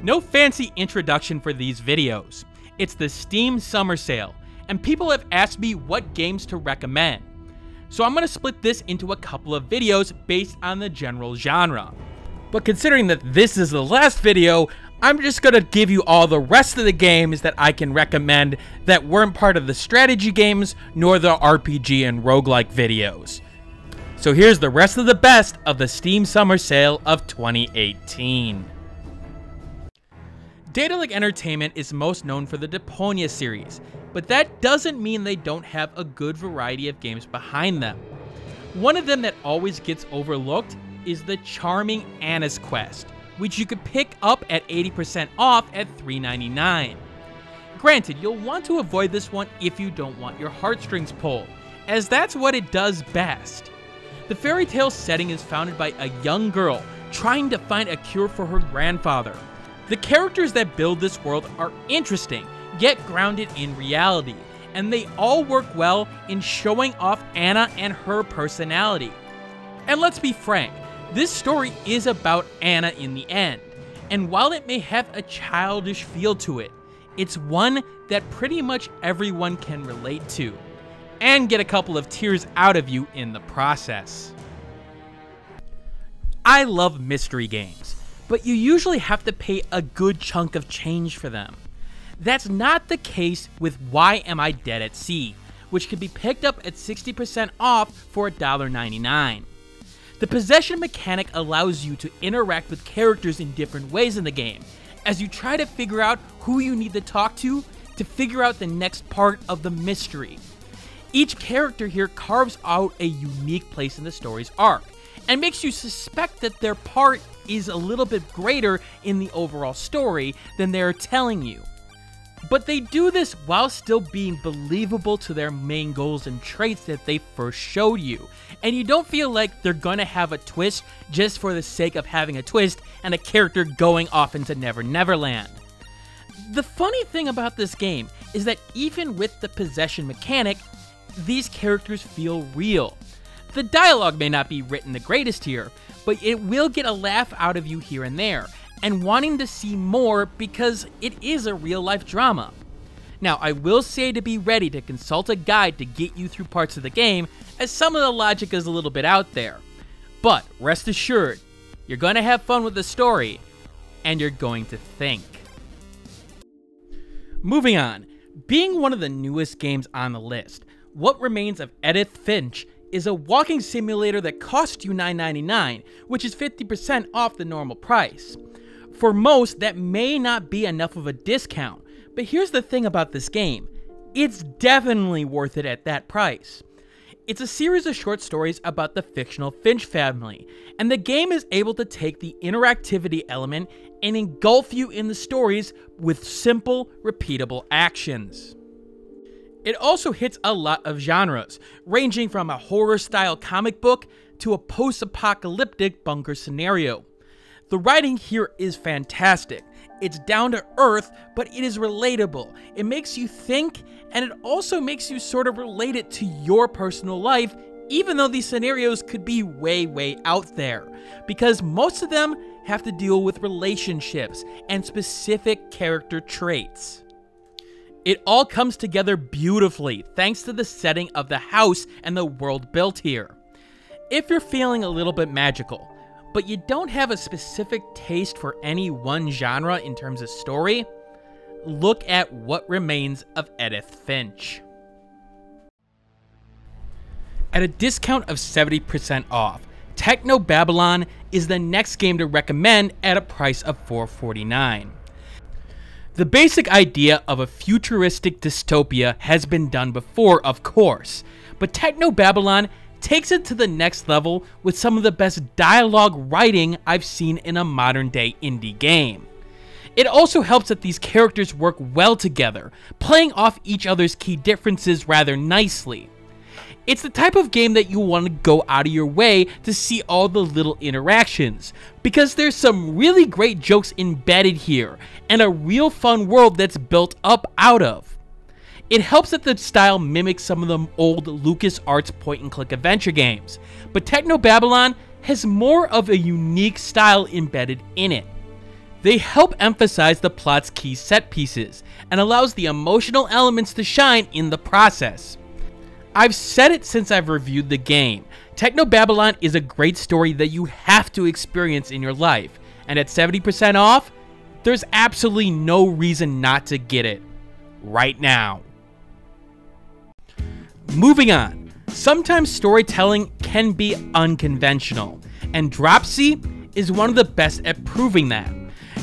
No fancy introduction for these videos. It's the Steam Summer Sale, and people have asked me what games to recommend. So I'm going to split this into a couple of videos based on the general genre. But considering that this is the last video, I'm just going to give you all the rest of the games that I can recommend that weren't part of the strategy games nor the RPG and roguelike videos. So here's the rest of the best of the Steam Summer Sale of 2018. Daedalic Entertainment is most known for the Deponia series, but that doesn't mean they don't have a good variety of games behind them. One of them that always gets overlooked is the charming Anna's Quest, which you could pick up at 80% off at $3.99. Granted, you'll want to avoid this one if you don't want your heartstrings pulled, as that's what it does best. The fairy tale setting is founded by a young girl trying to find a cure for her grandfather. The characters that build this world are interesting, yet grounded in reality, and they all work well in showing off Anna and her personality. And let's be frank, this story is about Anna in the end, and while it may have a childish feel to it, it's one that pretty much everyone can relate to, and get a couple of tears out of you in the process. I love mystery games, but you usually have to pay a good chunk of change for them. That's not the case with Why Am I Dead at Sea, which can be picked up at 60% off for $1.99. The possession mechanic allows you to interact with characters in different ways in the game, as you try to figure out who you need to talk to figure out the next part of the mystery. Each character here carves out a unique place in the story's arc, and makes you suspect that their part is a little bit greater in the overall story than they're telling you. But they do this while still being believable to their main goals and traits that they first showed you, and you don't feel like they're gonna have a twist just for the sake of having a twist and a character going off into Never Never Land. The funny thing about this game is that even with the possession mechanic, these characters feel real. The dialogue may not be written the greatest here, but it will get a laugh out of you here and there, and wanting to see more because it is a real-life drama. Now, I will say to be ready to consult a guide to get you through parts of the game, as some of the logic is a little bit out there. But rest assured, you're going to have fun with the story, and you're going to think. Moving on, being one of the newest games on the list, What Remains of Edith Finch is a walking simulator that costs you $9.99, which is 50% off the normal price. For most, that may not be enough of a discount, but here's the thing about this game. It's definitely worth it at that price. It's a series of short stories about the fictional Finch family, and the game is able to take the interactivity element and engulf you in the stories with simple, repeatable actions. It also hits a lot of genres, ranging from a horror-style comic book to a post-apocalyptic bunker scenario. The writing here is fantastic. It's down to earth, but it is relatable. It makes you think, and it also makes you sort of relate it to your personal life, even though these scenarios could be way out there, because most of them have to deal with relationships and specific character traits. It all comes together beautifully thanks to the setting of the house and the world built here. If you're feeling a little bit magical, but you don't have a specific taste for any one genre in terms of story, look at What Remains of Edith Finch. At a discount of 70% off, Technobabylon is the next game to recommend at a price of $4.49. The basic idea of a futuristic dystopia has been done before, of course, but Technobabylon takes it to the next level with some of the best dialogue writing I've seen in a modern-day indie game. It also helps that these characters work well together, playing off each other's key differences rather nicely. It's the type of game that you want to go out of your way to see all the little interactions, because there's some really great jokes embedded here, and a real fun world that's built up out of. It helps that the style mimics some of the old LucasArts point-and-click adventure games, but Technobabylon has more of a unique style embedded in it. They help emphasize the plot's key set pieces, and allows the emotional elements to shine in the process. I've said it since I've reviewed the game. Technobabylon is a great story that you have to experience in your life, and at 70% off, there's absolutely no reason not to get it right now. Moving on, sometimes storytelling can be unconventional, and Dropsy is one of the best at proving that.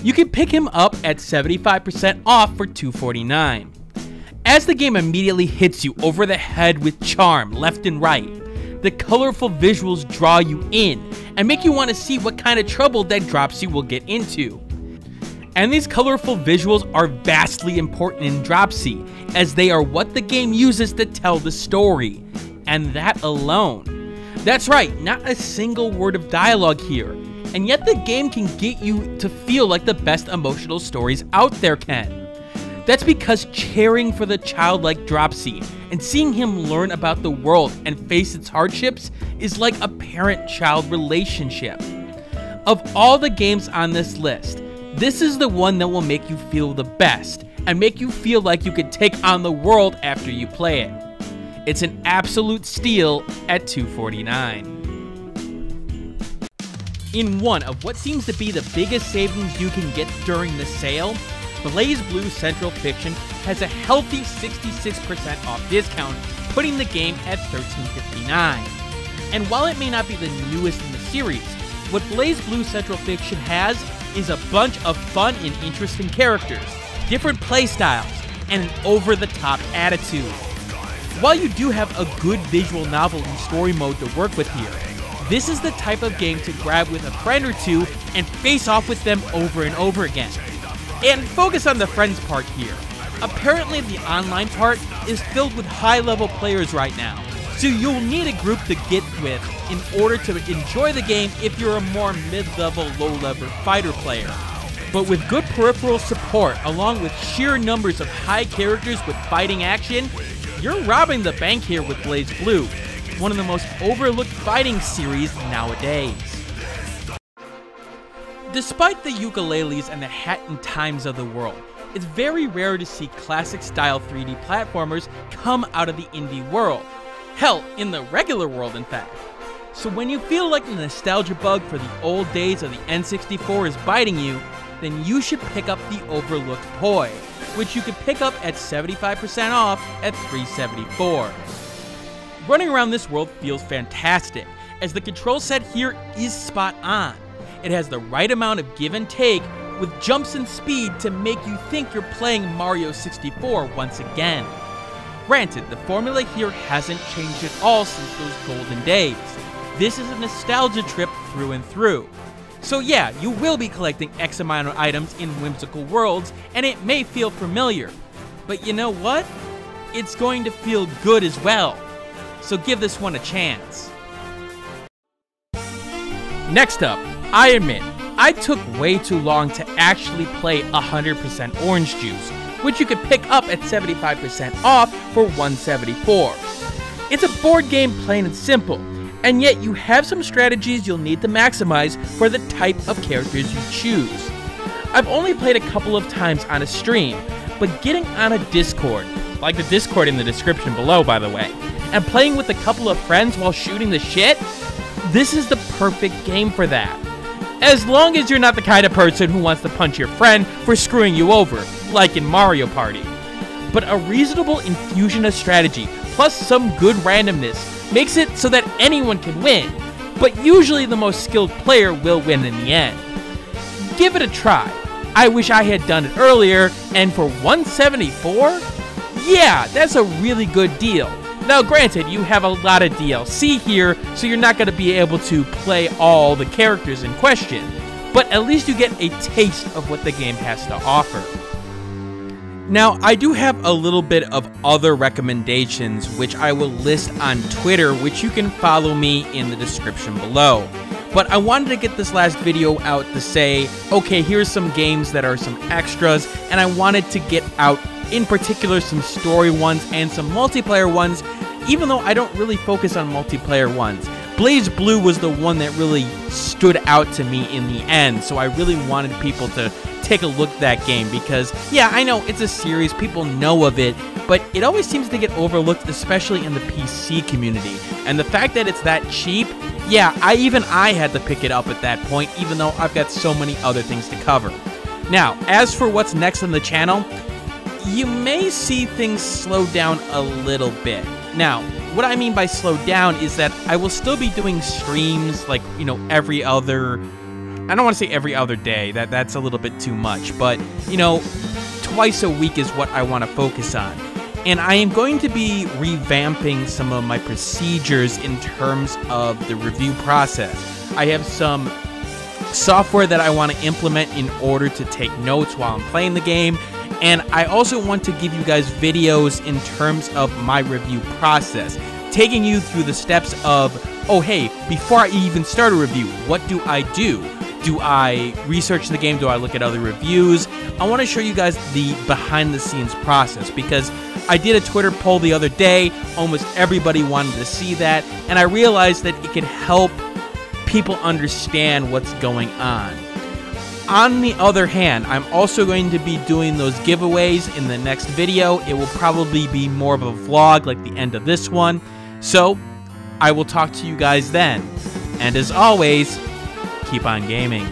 You can pick him up at 75% off for $249. As the game immediately hits you over the head with charm left and right, the colorful visuals draw you in and make you want to see what kind of trouble that Dropsy will get into. And these colorful visuals are vastly important in Dropsy, as they are what the game uses to tell the story, and that alone. That's right, not a single word of dialogue here, and yet the game can get you to feel like the best emotional stories out there can. That's because cheering for the child like Dropsy and seeing him learn about the world and face its hardships is like a parent-child relationship. Of all the games on this list, this is the one that will make you feel the best and make you feel like you could take on the world after you play it. It's an absolute steal at $249. In one of what seems to be the biggest savings you can get during the sale, Blazblue Centralfiction has a healthy 66% off discount, putting the game at $13.59. And while it may not be the newest in the series, what Blazblue Centralfiction has is a bunch of fun and interesting characters, different playstyles, and an over-the-top attitude. While you do have a good visual novel and story mode to work with here, this is the type of game to grab with a friend or two and face off with them over and over again. And focus on the friends part here. Apparently the online part is filled with high-level players right now, so you'll need a group to get with in order to enjoy the game if you're a more mid-level, low-level fighter player. But with good peripheral support, along with sheer numbers of high characters with fighting action, you're robbing the bank here with Blazblue, one of the most overlooked fighting series nowadays. Despite the ukuleles and the Hat in Times of the world, it's very rare to see classic-style 3D platformers come out of the indie world. Hell, in the regular world, in fact. So when you feel like the nostalgia bug for the old days of the N64 is biting you, then you should pick up the overlooked toy, which you can pick up at 75% off at $374. Running around this world feels fantastic, as the control set here is spot on. It has the right amount of give and take, with jumps and speed to make you think you're playing Mario 64 once again. Granted, the formula here hasn't changed at all since those golden days. This is a nostalgia trip through and through. So yeah, you will be collecting X amount of items in whimsical worlds, and it may feel familiar. But you know what? It's going to feel good as well. So give this one a chance. Next up, I admit, I took way too long to actually play 100% Orange Juice, which you could pick up at 75% off for $174. It's a board game plain and simple, and yet you have some strategies you'll need to maximize for the type of characters you choose. I've only played a couple of times on a stream, but getting on a Discord, like the Discord in the description below by the way, and playing with a couple of friends while shooting the shit, this is the perfect game for that. As long as you're not the kind of person who wants to punch your friend for screwing you over, like in Mario Party. But a reasonable infusion of strategy, plus some good randomness, makes it so that anyone can win, but usually the most skilled player will win in the end. Give it a try. I wish I had done it earlier, and for $174? Yeah, that's a really good deal. Now granted, you have a lot of DLC here, so you're not going to be able to play all the characters in question, but at least you get a taste of what the game has to offer. Now, I do have a little bit of other recommendations which I will list on Twitter, which you can follow me in the description below. But I wanted to get this last video out to say, okay, here's some games that are some extras, and I wanted to get out in particular some story ones and some multiplayer ones, even though I don't really focus on multiplayer ones. Blazblue was the one that really stood out to me in the end, so I really wanted people to take a look at that game, because, yeah, I know it's a series, people know of it, but it always seems to get overlooked, especially in the PC community. And the fact that it's that cheap, yeah, I had to pick it up at that point, even though I've got so many other things to cover. Now, as for what's next on the channel, you may see things slow down a little bit. Now, what I mean by slow down is that I will still be doing streams, like, you know, every other... I don't want to say every other day, that's a little bit too much, but, you know, twice a week is what I want to focus on. And I am going to be revamping some of my procedures in terms of the review process. I have some software that I want to implement in order to take notes while I'm playing the game, and I also want to give you guys videos in terms of my review process, taking you through the steps of, oh hey, before I even start a review, what do I do? Do I research the game? Do I look at other reviews? I want to show you guys the behind-the-scenes process, because I did a Twitter poll the other day. Almost everybody wanted to see that, and I realized that it could help people understand what's going on. On the other hand, I'm also going to be doing those giveaways in the next video. It will probably be more of a vlog like the end of this one. So, I will talk to you guys then. And as always, keep on gaming.